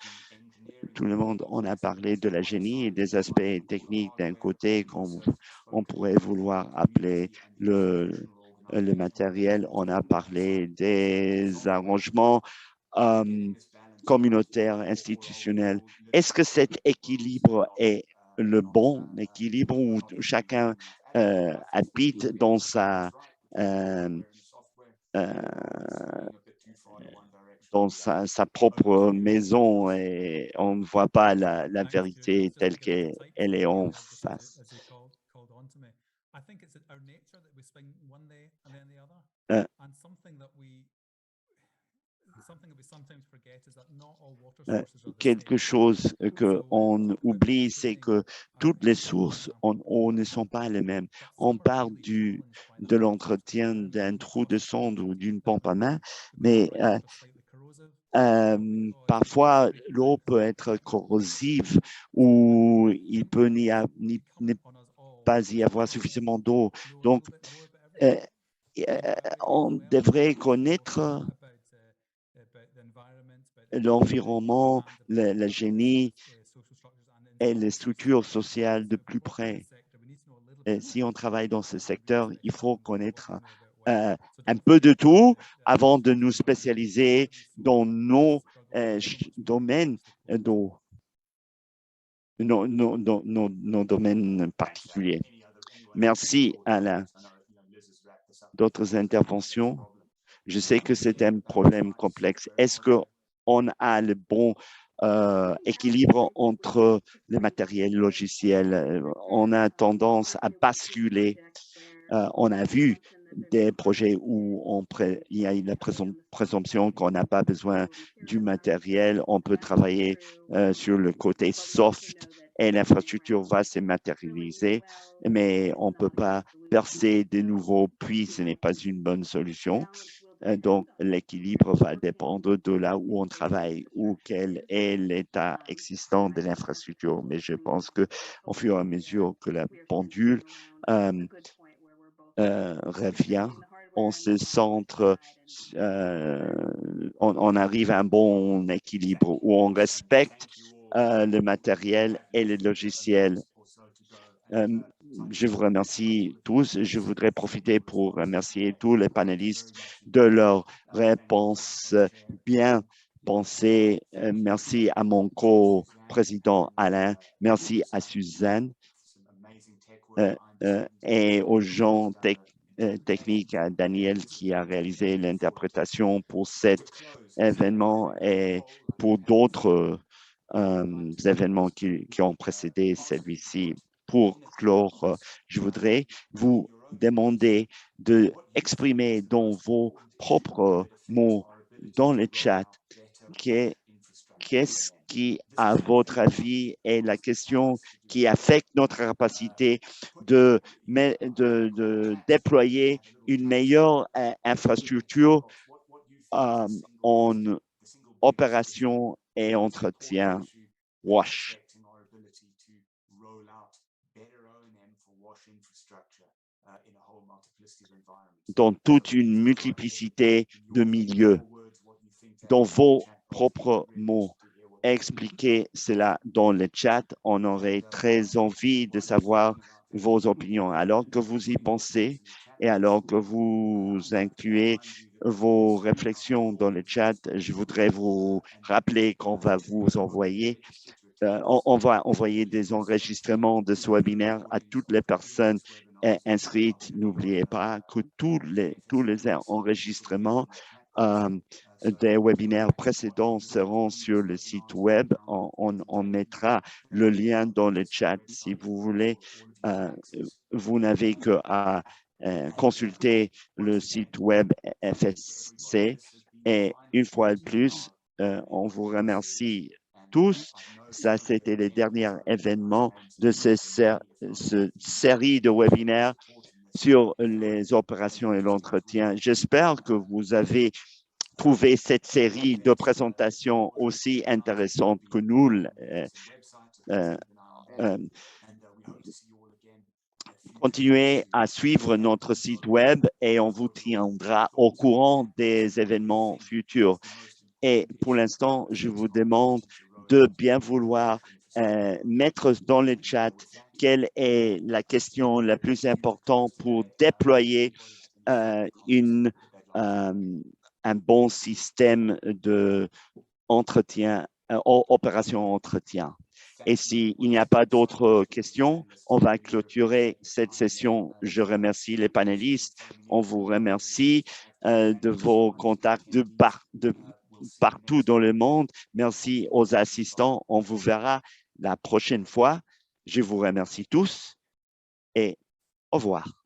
Tout le monde, on a parlé de la génie et des aspects techniques d'un côté qu'on pourrait vouloir appeler le matériel. On a parlé des arrangements communautaires, institutionnels. Est-ce que cet équilibre est le bon équilibre où chacun habite dans sa propre maison et on ne voit pas la vérité telle qu'elle est en face. Quelque chose qu'on oublie, c'est que toutes les sources en eau ne sont pas les mêmes. On parle de l'entretien d'un trou de sonde ou d'une pompe à main, mais parfois l'eau peut être corrosive ou il peut n'y pas y avoir suffisamment d'eau. Donc, on devrait connaître l'environnement, le génie et les structures sociales de plus près. Et si on travaille dans ce secteur, il faut connaître un peu de tout avant de nous spécialiser dans nos domaines, nos domaines particuliers. Merci, Alain. D'autres interventions? Je sais que c'est un problème complexe. Est-ce qu'on a le bon équilibre entre le matériel logiciel? On a tendance à basculer. On a vu des projets où il y a la présomption qu'on n'a pas besoin du matériel. On peut travailler sur le côté soft et l'infrastructure va se matérialiser, mais on ne peut pas percer de nouveaux puits, ce n'est pas une bonne solution. Donc, l'équilibre va dépendre de là où on travaille ou quel est l'état existant de l'infrastructure. Mais je pense qu'au fur et à mesure que la pendule revient, on se centre, on arrive à un bon équilibre où on respecte le matériel et le logiciel. Je vous remercie tous. Je voudrais profiter pour remercier tous les panélistes de leurs réponses bien pensées. Merci à mon co-président Alain. Merci à Suzanne et aux gens techniques, à Daniel qui a réalisé l'interprétation pour cet événement et pour d'autres événements qui ont précédé celui-ci. Pour clore, je voudrais vous demander d'exprimer dans vos propres mots dans le chat qu'est-ce qui, à votre avis, est la question qui affecte notre capacité de déployer une meilleure infrastructure en opération et entretien WASH dans toute une multiplicité de milieux. Dans vos propres mots, expliquez cela dans le chat. On aurait très envie de savoir vos opinions. Alors que vous y pensez et alors que vous incluez vos réflexions dans le chat, je voudrais vous rappeler qu'on va vous envoyer on va envoyer des enregistrements de ce webinaire à toutes les personnes inscrites. N'oubliez pas que tous les enregistrements des webinaires précédents seront sur le site web. On mettra le lien dans le chat si vous voulez. Vous n'avez qu'à consulter le site web FSC. Et une fois de plus, on vous remercie tous. Ça, c'était le dernier événement de cette série de webinaires sur les opérations et l'entretien. J'espère que vous avez trouvé cette série de présentations aussi intéressante que nous. Continuez à suivre notre site web et on vous tiendra au courant des événements futurs. Et pour l'instant, je vous demande de bien vouloir mettre dans le chat quelle est la question la plus importante pour déployer un bon système d'entretien, opération entretien. Et s'il n'y a pas d'autres questions, on va clôturer cette session. Je remercie les panélistes. On vous remercie de vos contacts de partout dans le monde. Merci aux assistants. On vous verra la prochaine fois. Je vous remercie tous et au revoir.